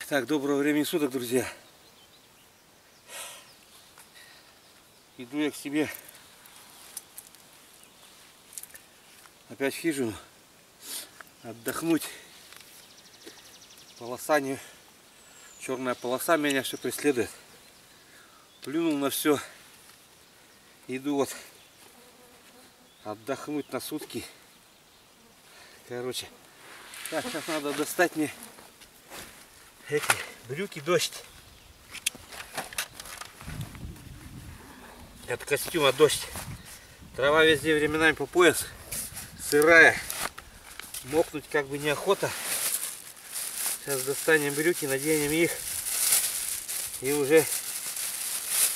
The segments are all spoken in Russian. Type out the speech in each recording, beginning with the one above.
Так, доброго времени суток, друзья. Иду я к себе опять в хижину отдохнуть. Полоса не... Черная полоса меня все преследует. Плюнул на все. Иду вот отдохнуть на сутки. Короче. Так, сейчас надо достать мне эти брюки дождь. Это костюм дождь. Трава везде временами по пояс. Сырая. Мокнуть как бы неохота. Сейчас достанем брюки, наденем их. И уже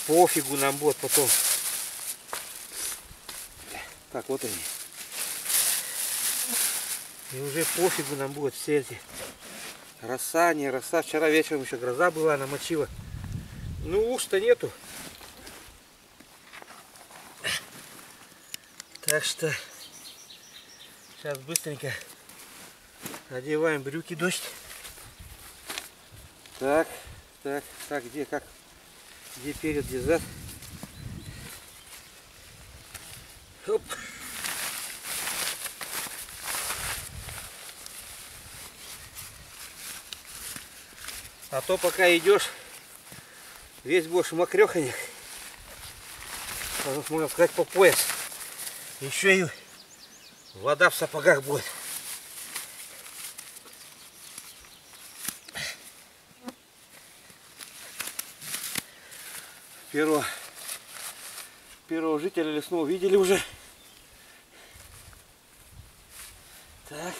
пофигу нам будет потом. Так, вот они. И уже пофигу нам будет все эти. Роса, не роса. Вчера вечером еще гроза была, намочила. Ну, уж-то нету. Так что сейчас быстренько одеваем брюки дождь. Так, где, как? Где перед, где зад? Оп. А то пока идешь, весь будешь мокреханик. Можно сказать, по пояс. Еще и вода в сапогах будет. Первого жителя лесного видели уже. Так.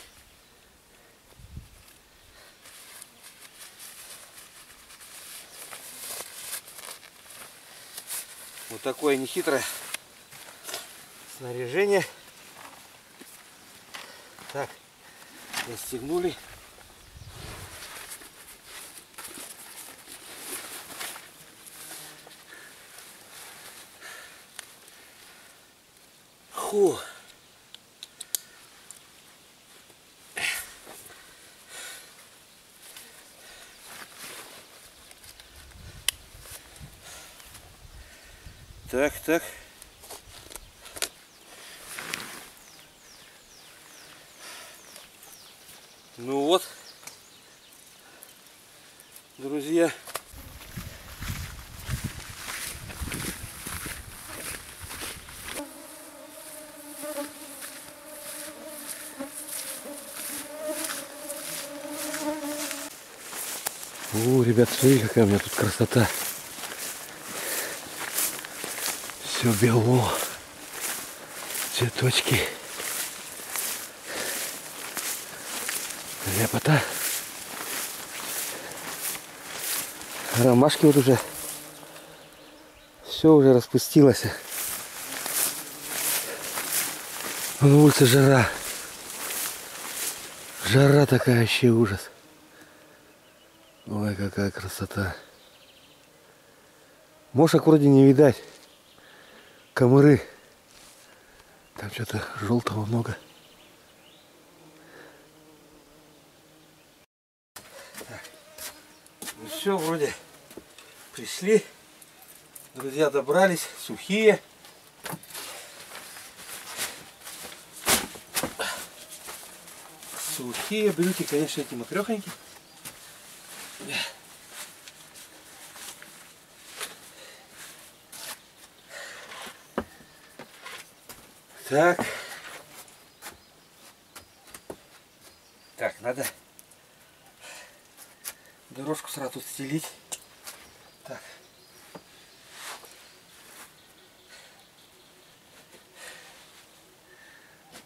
Вот такое нехитрое снаряжение. Так, застегнули. Фу. Так. Ну вот, друзья. О, ребят, смотрите, какая у меня тут красота. Все бело. Цветочки. Лепота. Ромашки вот уже. Все уже распустилось. На улице жара. Жара такая, вообще ужас. Ой, какая красота. Мошек вроде не видать. Комары. Там что-то желтого много. Так. Ну все, вроде пришли. Друзья добрались. Сухие. Сухие брюки, конечно, эти мокрехонькие. Так, надо дорожку сразу тут стелить. Так.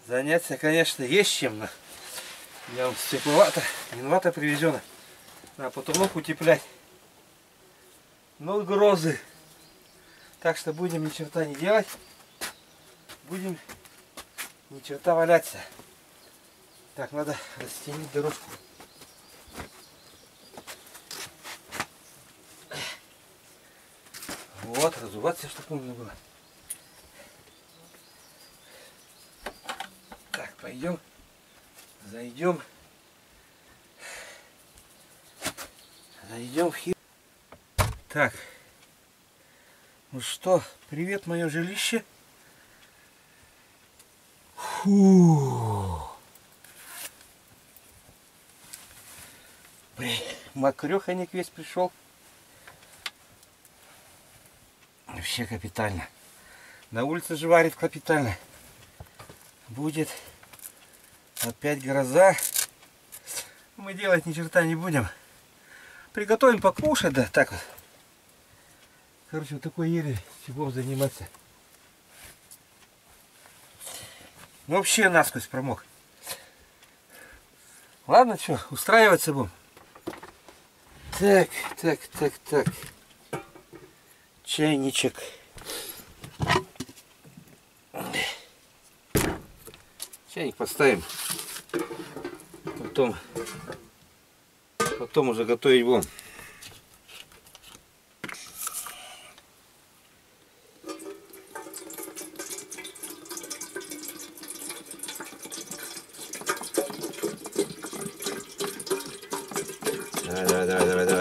Заняться, конечно, есть чем. Но я вам тепловато, виновато привезено. А потолок утеплять. Но грозы. Так что будем ни черта не делать. Будем ни черта валяться. Так, надо расстелить дорожку. Вот, разуваться, чтобы можно было. Так, пойдем, зайдем. Идем в хижину. Так. Ну что, привет, мое жилище. Фу. Блин, мокрёханик весь пришел. Вообще капитально. На улице же варит капитально. Будет опять гроза. Мы делать ни черта не будем. Приготовим покушать, да, так вот. Короче, вот такой еле чего заниматься. Вообще насквозь промок. Ладно, что, устраиваться будем. Так. Чайничек. Чайник поставим. Потом уже готовить будем.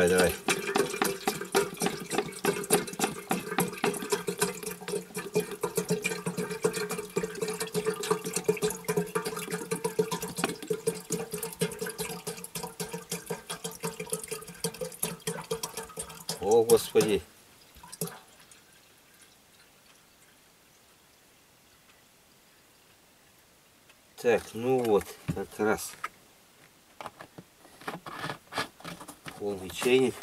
Давай. О, Господи. Так, ну вот, как раз. Полный чайник.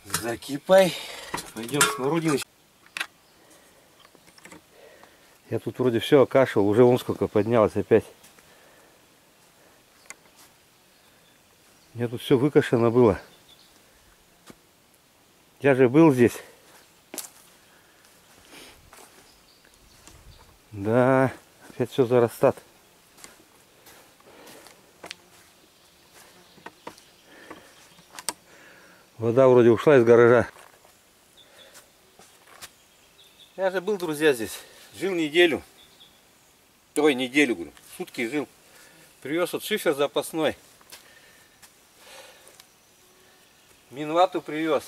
Закипай. Пойдем смородины. Я тут вроде все окашивал, уже вон сколько поднялось опять. У меня тут все выкашено было. Я же был здесь. Да, опять все зарастат. Вода вроде ушла из гаража. Я же был, друзья, здесь. Жил неделю. Ой, неделю, говорю. Сутки жил. Привез вот шифер запасной. Минвату привез.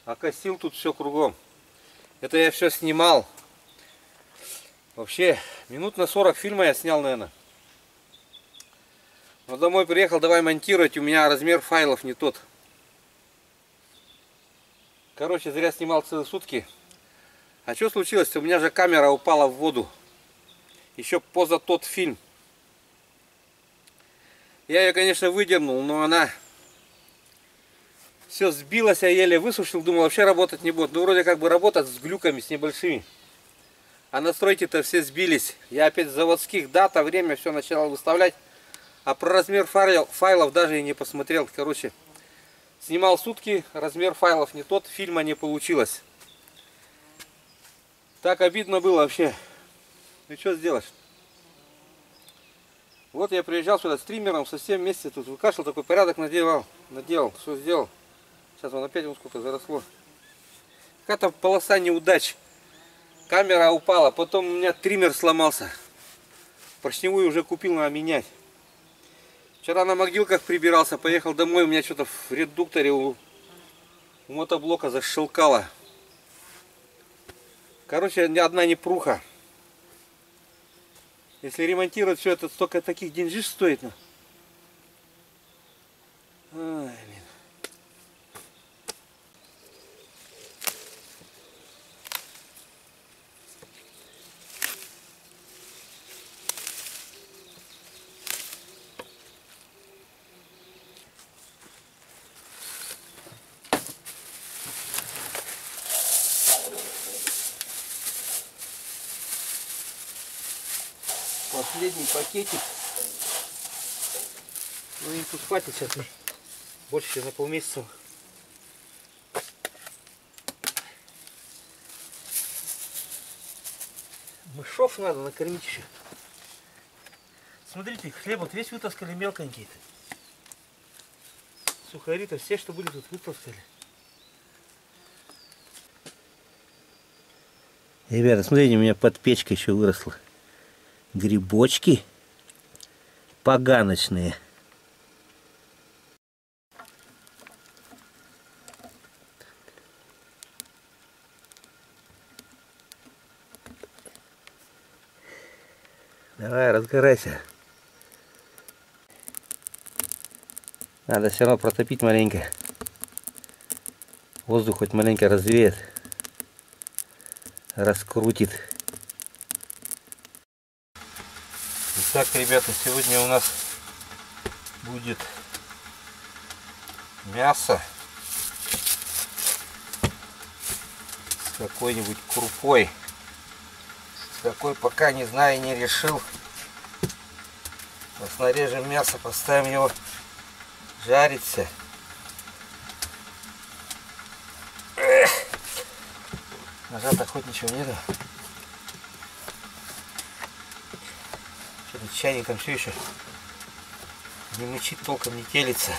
Окосил тут все кругом. Это я все снимал. Вообще, минут на 40 фильма я снял, наверное. Но домой приехал, давай монтировать. У меня размер файлов не тот. Короче, зря снимал целые сутки. А что случилось? У меня же камера упала в воду. Еще поза тот фильм. Я ее, конечно, выдернул, но она все сбилась, я еле высушил. Думал, вообще работать не будет. Ну, вроде как бы работать с глюками, с небольшими. А настройки-то все сбились. Я опять с заводских дата, время все начал выставлять. А про размер файлов даже и не посмотрел. Короче, снимал сутки, размер файлов не тот, фильма не получилось. Так обидно было вообще. Ну что сделаешь? Вот я приезжал сюда с триммером, совсем вместе тут выкашивал, такой порядок наделал. Что сделал? Сейчас он опять сколько заросло. Какая-то полоса неудач. Камера упала, потом у меня триммер сломался. Поршневую уже купил, надо менять. Вчера на могилках прибирался, поехал домой, у меня что-то в редукторе у мотоблока зашелкало. Короче, ни одна непруха. Если ремонтировать все это, столько таких деньжищ стоит. Ай, блин. Последний пакетик. Ну и тут хватит сейчас больше, чем на полмесяца. Мышов надо накормить еще. Смотрите, хлеб вот весь вытаскали мелконький-то. Сухари-то все, что были, тут вытаскали. Ребята, смотрите, у меня под печкой еще выросла. грибочки поганочные. Давай, разгорайся. Надо все равно протопить маленько. Воздух хоть маленько развеет, раскрутит. Итак, ребята, сегодня у нас будет мясо с какой-нибудь крупой. С какой пока не знаю и не решил. Вот нарежем мясо, поставим его жариться. Ножа-то хоть ничего нету. Что-то чайник там все еще не мычит, толком не телится.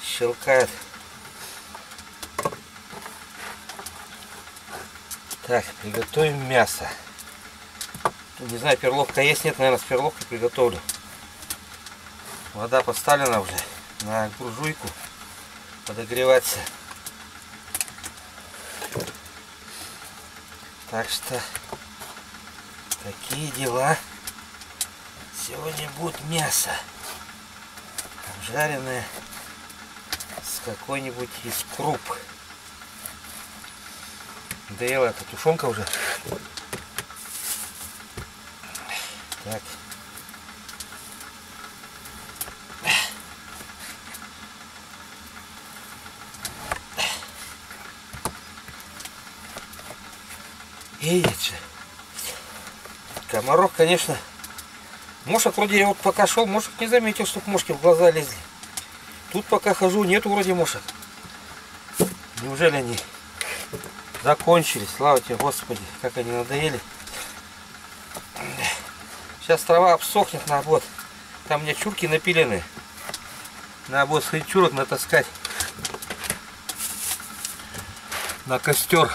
Щелкает. Так, приготовим мясо. Не знаю, перловка есть, нет, наверное, с перловкой приготовлю. Вода поставлена уже на буржуйку подогреваться. Так что такие дела. Сегодня будет мясо обжаренное с какой-нибудь из круп. Доела эта тушенка уже. Так. Видите, комаров, конечно. Мошек вроде я вот пока шел, мошек не заметил, чтобы мошки в глаза лезли. Тут пока хожу, нету вроде мошек. Неужели они закончились? Слава тебе, Господи, как они надоели. Сейчас трава обсохнет на обод. Там у меня чурки напилены. На обод сходить чурок натаскать. На костер.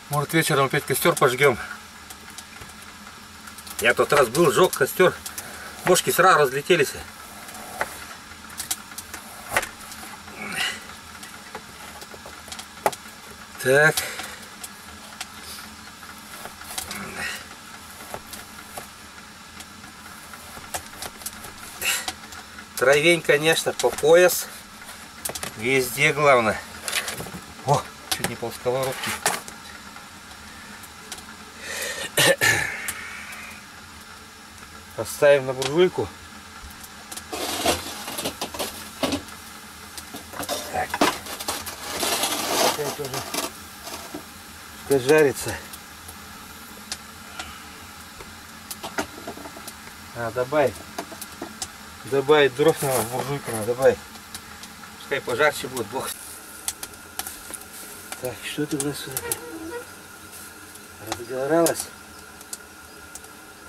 Может, вечером опять костер пожгем. Я тот раз был, сжег костер. Мошки сразу разлетелись. Так. Травень, конечно, по пояс. Везде главное. О, чуть не пол сковородки. Поставим на буржуйку. Так. Опять уже пускай жарится. Добавить дров надо, буржуйку надо добавить. Пускай пожарче будет, бог. Так, что это у нас разгоралось?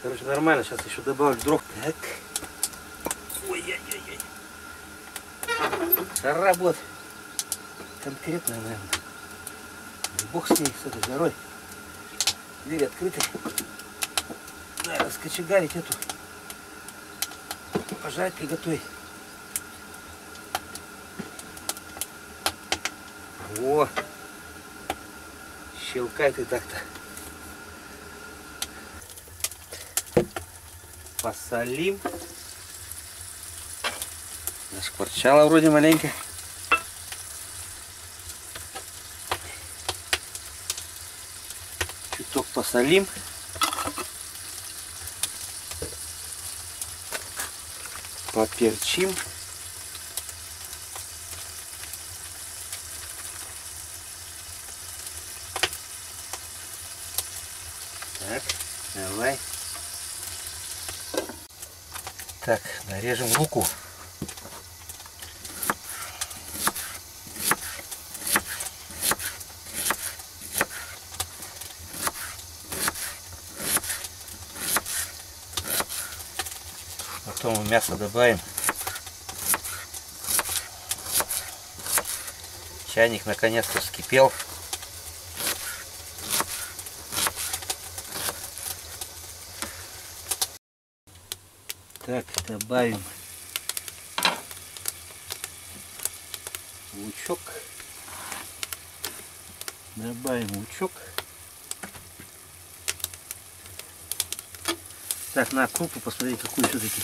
Короче, нормально, сейчас еще добавлю дров. Так. Ой-ой-ой. Жара будет конкретная, наверное. Бог с ней, с этой жарой. Дверь открыты. Да, раскочегарить эту. Пожарить, приготовить. О! Щелкай ты так-то. Посолим. Зашкварчало вроде маленько. Чуток посолим. Поперчим. Так, давай. Так, нарежем луку. Потом мясо добавим. Чайник наконец-то вскипел. Так, добавим лучок. Добавим лучок. Так, на крупу посмотреть, какую все-таки.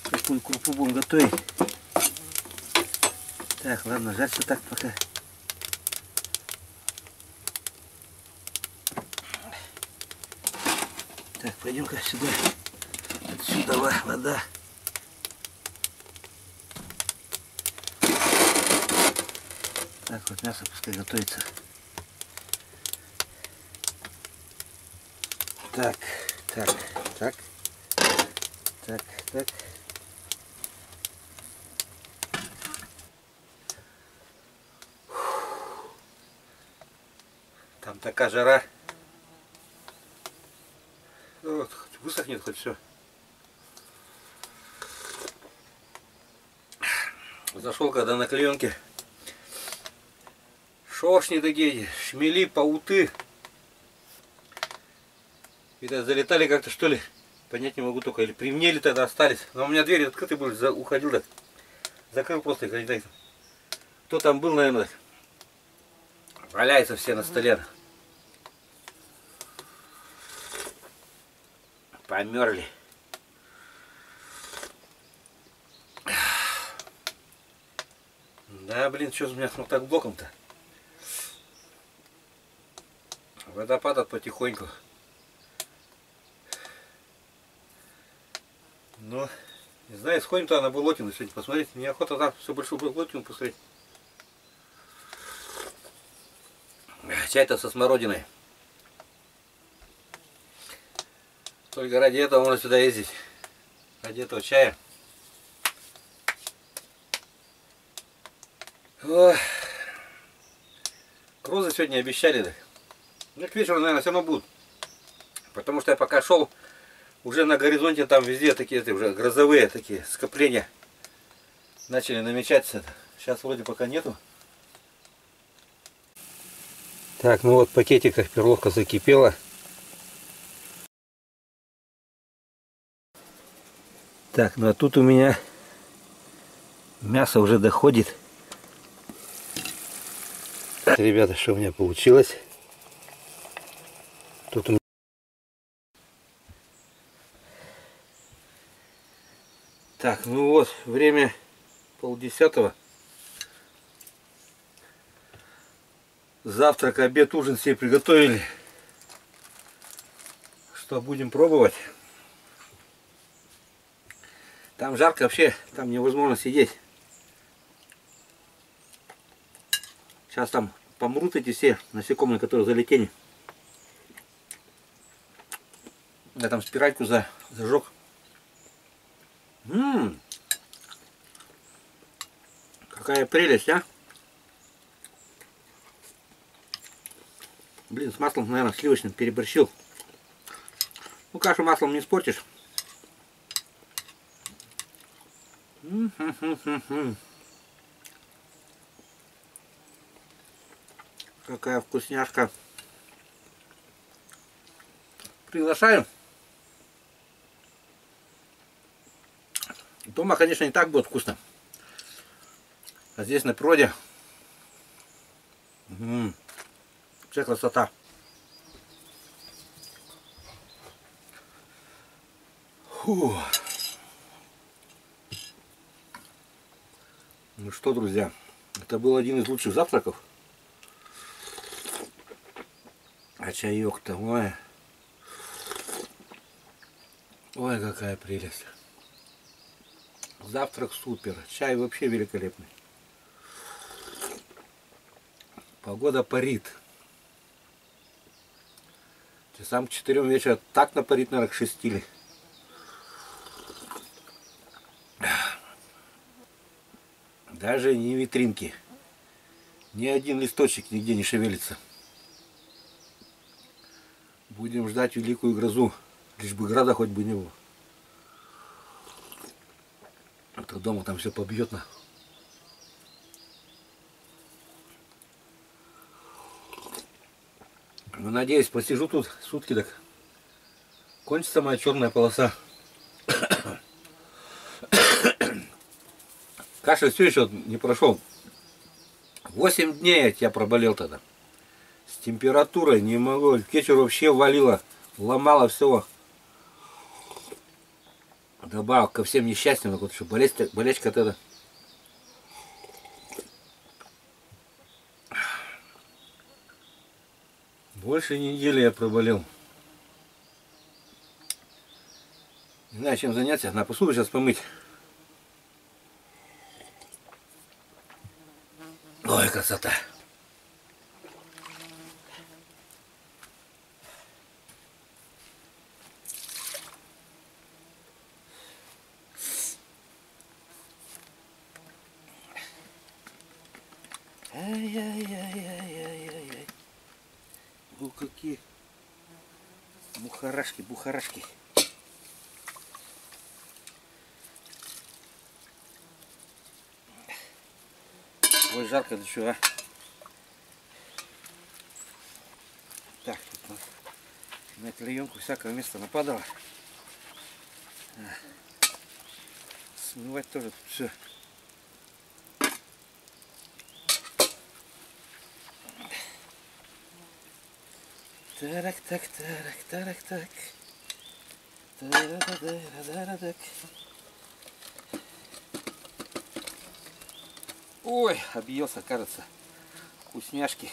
Какую крупу будем готовить. Так, ладно, жарься так пока. Так, пойдем-ка сюда. Отсюда вода. Так, вот мясо пускай готовится. Так. Там такая жара. Вот, высохнет хоть все. Зашел когда на клеенке. Шоршни такие, шмели, пауты. Видать, залетали как-то, что ли. Понять не могу только. Или при мне ли тогда остались. Но у меня двери открыты были, уходил так. Закрыл просто и так. Кто там был, наверное, валяется все на столе. Померли. Да, блин, что у меня так блоком-то? Вода падает потихоньку. Но, не знаю, сходим-то на болотину сегодня посмотреть. Мне охота там все большую болотину посмотреть. Чай-то со смородиной. Только ради этого можно сюда ездить. Ради этого чая. Ой. Крузы сегодня обещали. Да. Ну, к вечеру, наверное, все равно будут. Потому что я пока шел, уже на горизонте там везде такие уже грозовые такие скопления начали намечаться. Сейчас вроде пока нету. Так, ну вот в пакетиках перловка закипела. Так, ну а тут у меня мясо уже доходит. Ребята, что у меня получилось? Тут у меня... Так, ну вот, время 9:30. Завтрак, обед, ужин все приготовили. Что будем пробовать? Там жарко вообще, там невозможно сидеть. Сейчас там помрут эти все насекомые, которые залетели. Я там спиральку зажег. Какая прелесть, а? Блин, с маслом, наверное, сливочным переборщил. Ну, кашу маслом не испортишь. Какая вкусняшка. Приглашаю. Дома, конечно, не так будет вкусно. А здесь на природе. Вообще красота. Фу. Ну что, друзья, это был один из лучших завтраков. А чаек-то, ой. Ой, какая прелесть. Завтрак супер. Чай вообще великолепный. Погода парит. Часам к 4 вечера так напарит, наверное, к 6. Даже ни витринки. Ни один листочек нигде не шевелится. Будем ждать великую грозу. Лишь бы града хоть бы не было. А то дома там все побьет на. Ну, надеюсь, посижу тут сутки, так кончится моя черная полоса. Кашель все еще не прошел. 8 дней я тебя проболел тогда. С температурой не могу. К вечеру вообще валило. Ломало всего. Добавок ко всем несчастьям. Вот что болячка-то это. Больше недели я проболел. Не знаю, чем заняться. На посуду сейчас помыть. Ой, красота. Ай-яй-яй-яй-яй-яй. Ну какие бухарашки, бухарашки. Ой, жарко, да что, а? Так, тут на клеенку всякого места нападало. Смывать тоже тут все. Тарак, так, тарак, тарак, так. Тарадададададак. Ой, объелся, кажется. Вкусняшки.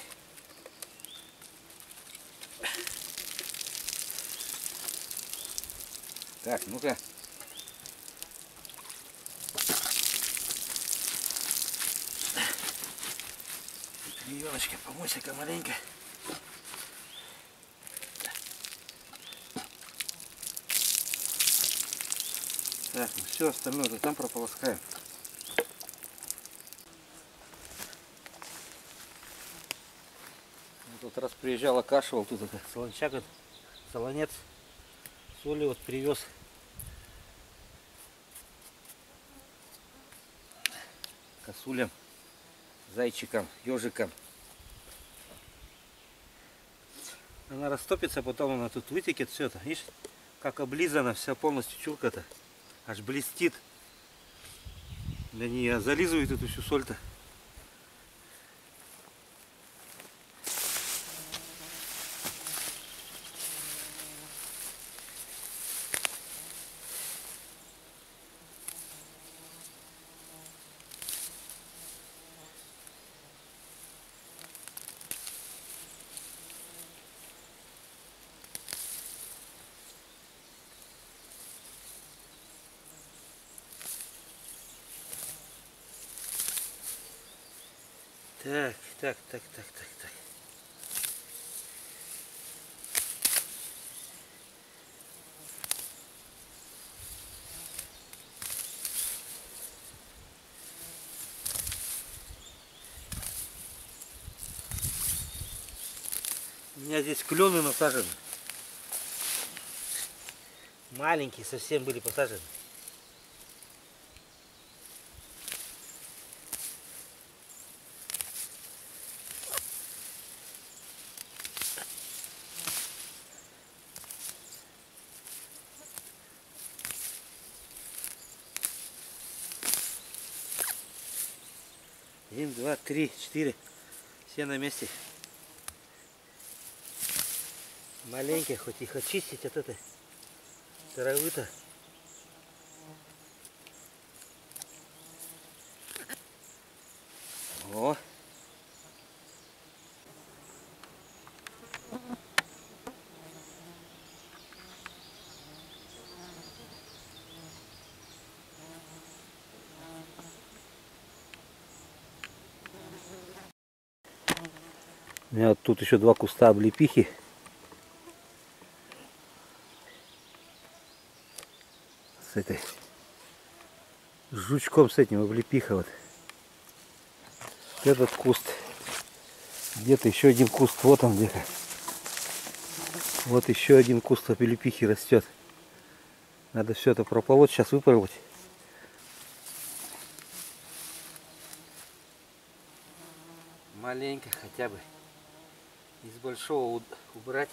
Так, ну-ка. Клееночка, помойся-ка маленько. Так, ну все остальное там прополоскаем. Вот раз приезжал, окашивал, тут это солончак, солонец, соли вот привез. Косулям, зайчикам, ежикам. Она растопится, потом она тут вытекет, все это, видишь, как облизана, вся полностью чурка-то, аж блестит. Для нее зализывают эту всю соль-то. Так. У меня здесь клены насажены. Маленькие совсем были посажены. Один, два, три, четыре. Все на месте. Маленькие, хоть их очистить от этой травы-то. О! У меня вот тут еще два куста облепихи. С этой с жучком, с этим облепиха вот. Этот куст. Где-то еще один куст. Вот он где-то. Вот еще один куст облепихи растет. Надо все это прополоть, сейчас выпороть. Маленько хотя бы. Из большого убрать.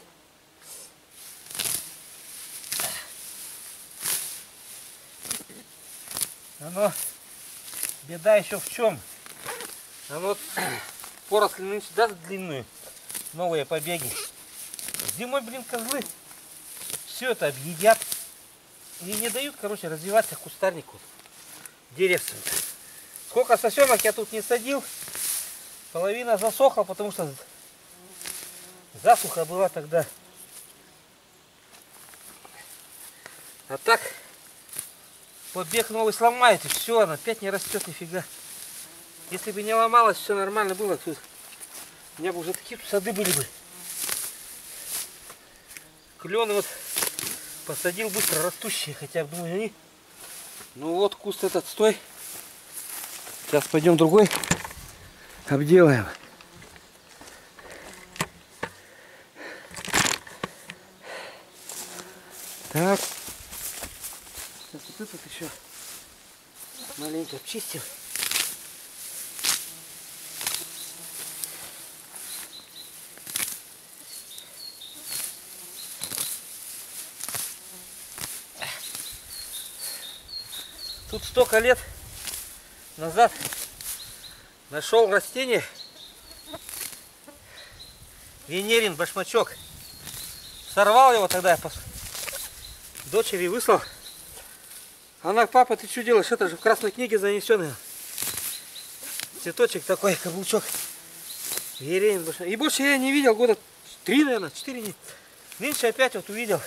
Оно Беда еще в чем? Оно поросль нынче даст длинную, новые побеги. Зимой, блин, козлы все это объедят и не дают, короче, развиваться кустарнику, деревцам. Сколько сосенок я тут не садил, половина засохла, потому что засуха была тогда. А так побег новый сломает, и все, она опять не растет нифига. Если бы не ломалось, все нормально было, тут у меня бы уже такие сады были бы. Клены вот посадил быстро растущие, хотя бы думаю они. Ну вот куст этот стой. Сейчас пойдем другой обделаем. Так. Сейчас вот этот еще маленько обчистим. Тут столько лет назад нашел растение Венерин башмачок. Сорвал его тогда, я дочери выслал. Она: папа, ты что делаешь? Это же в красной книге занесенный. Цветочек такой, каблучок. Венерин башмачок. И больше я не видел, года 3, наверное, 4. Нынче опять вот увидел.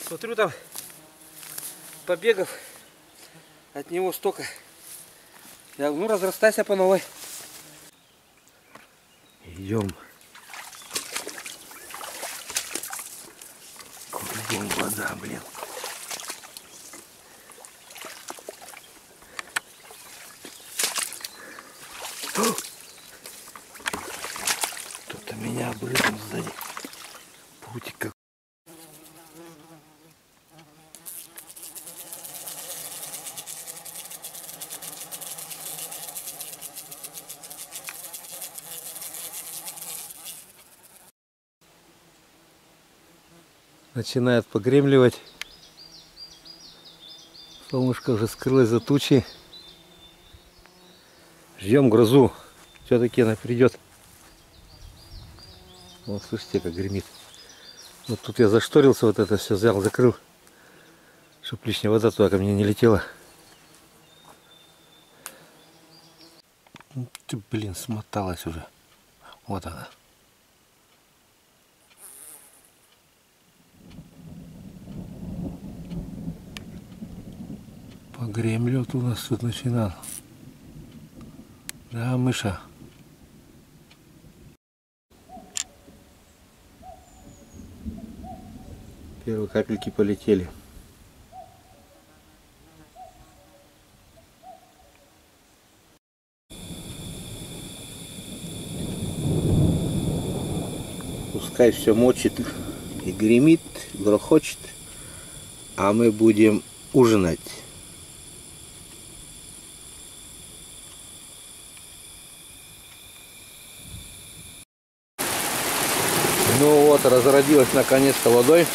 Смотрю, там побегов от него столько. Я говорю, ну разрастайся по новой. Идем. Кругом вода, блин. Кто-то меня обрызнул сзади. Путик как. Начинает погремливать. Солнышко уже скрылось за тучей. Ждем грозу. Все-таки она придет. Вот слышите, как гремит. Вот тут я зашторился, вот это все взял, закрыл, чтобы лишняя вода туда ко мне не летела. Ты, блин, смоталась уже. Вот она. Погремлет у нас тут начинал. Да, мыша. Первые капельки полетели. Пускай все мочит и гремит, грохочет, а мы будем ужинать. Ну вот, разродилась наконец-то водой.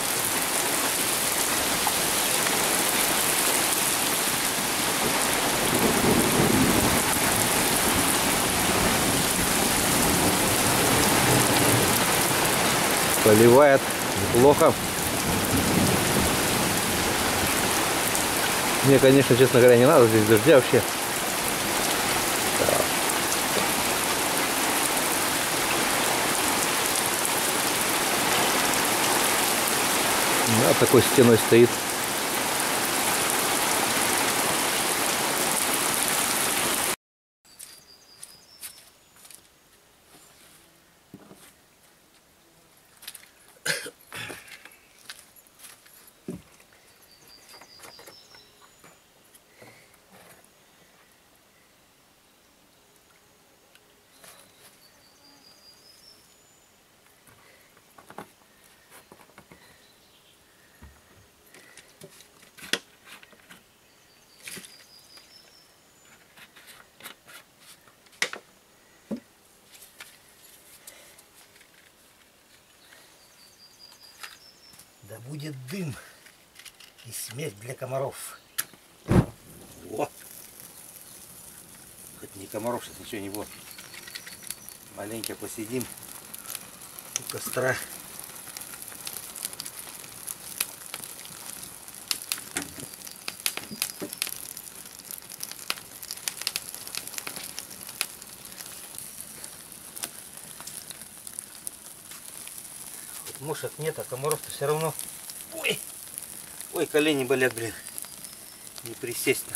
Поливает неплохо. Мне, конечно, честно говоря, не надо здесь дождя вообще. Да, такой стеной стоит. Да будет дым. И смерть для комаров. О! Хоть не комаров, сейчас ничего не будет. Маленько посидим у костра. Мушек нет, а комаров-то все равно. Ой! Ой, колени болят, блин. Не присесть-то.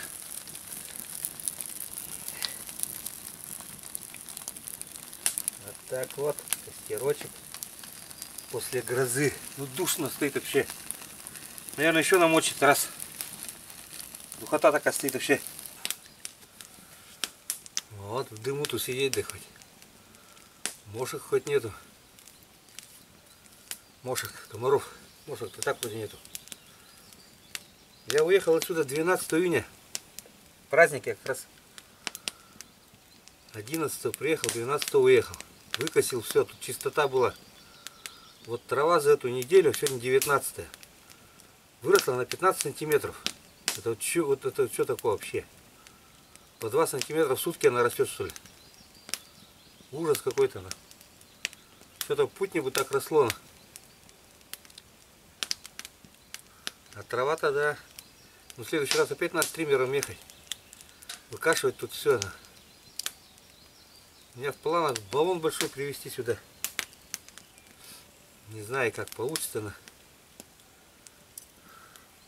Вот так вот, костерочек. После грозы. Ну душно стоит вообще. Наверное, еще намочит раз. Духота такая стоит вообще. Вот в дыму тут сидеть да хоть. Мошек хоть нету. Мошек, комаров. Мошек-то так вроде нету. Я уехал отсюда 12 июня. Праздник я как раз 11 приехал, 12 уехал. Выкосил все, тут чистота была. Вот трава за эту неделю, сегодня 19, выросла на 15 сантиметров. Это вот это что такое вообще? По 2 сантиметра в сутки она растет, что ли? Ужас какой-то она. Что-то путник бы так росло. А трава-то, да. Ну, в следующий раз опять надо стримером ехать. Выкашивать тут все. У меня в планах баллон большой привезти сюда. Не знаю, как получится.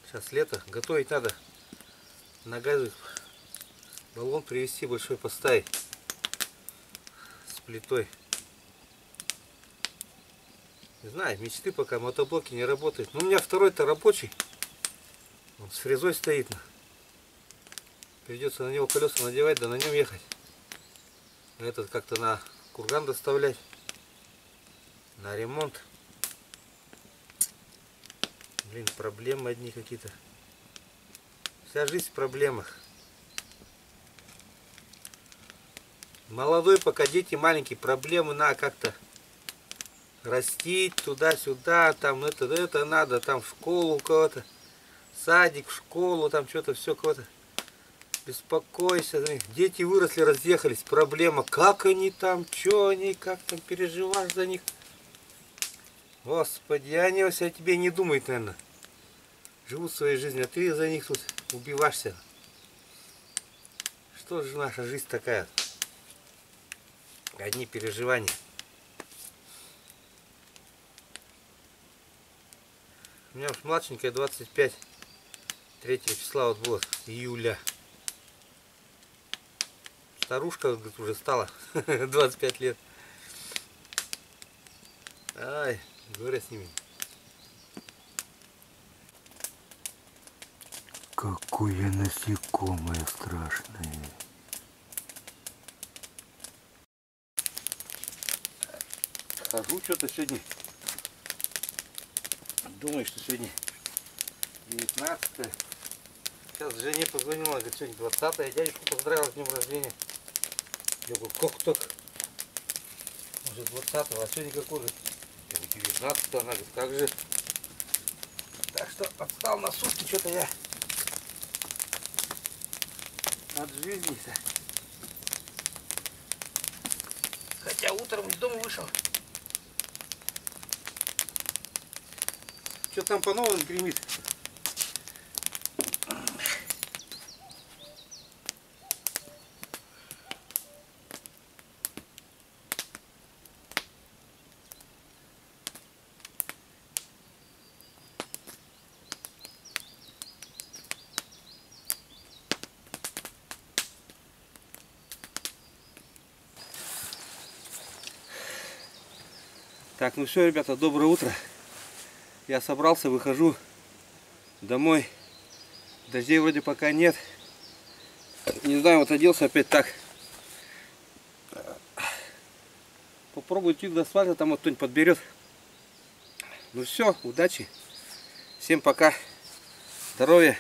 Сейчас лето. Готовить надо. На газе баллон привезти большой, поставить. С плитой. Не знаю, мечты пока. Мотоблоки не работают. Но у меня второй-то рабочий. Он с фрезой стоит. Придется на него колеса надевать, да на нем ехать. Этот как-то на курган доставлять. На ремонт. Блин, проблемы одни какие-то. Вся жизнь в проблемах. Молодой, пока дети маленькие, проблемы на как-то растить туда-сюда, там это надо, там в школу у кого-то. Садик, в школу, там что-то все кого-то. Беспокойся. Дети выросли, разъехались. Проблема. Как они там, что они, как там переживаешь за них. Господи, они о тебе не думают, наверное. Живут своей жизнью, а ты за них тут убиваешься. Что же наша жизнь такая? Одни переживания. У меня уж младшенькая 25. 3 числа вот было, июля. Старушка уже стала, 25 лет. Ай, горе с ними. Какое насекомое страшное. Хожу что-то сегодня. Думаю, что сегодня 19. Сейчас жене позвонила, говорит, сегодня 20. Я дядюшку поздравил с днем рождения. Я говорю, как так? Уже 20-го, а сегодня какой? Я говорю, 19. Она говорит, как же? Так что отстал на сутки что-то я от жизни-то. Хотя утром из дома вышел. Что там по новым гремит? Так, ну все, ребята, доброе утро. Я собрался, выхожу домой. Дождей вроде пока нет. Не знаю, вот оделся опять так. Попробую идти до асфальта, там вот кто-нибудь подберет. Ну все, удачи. Всем пока. Здоровья.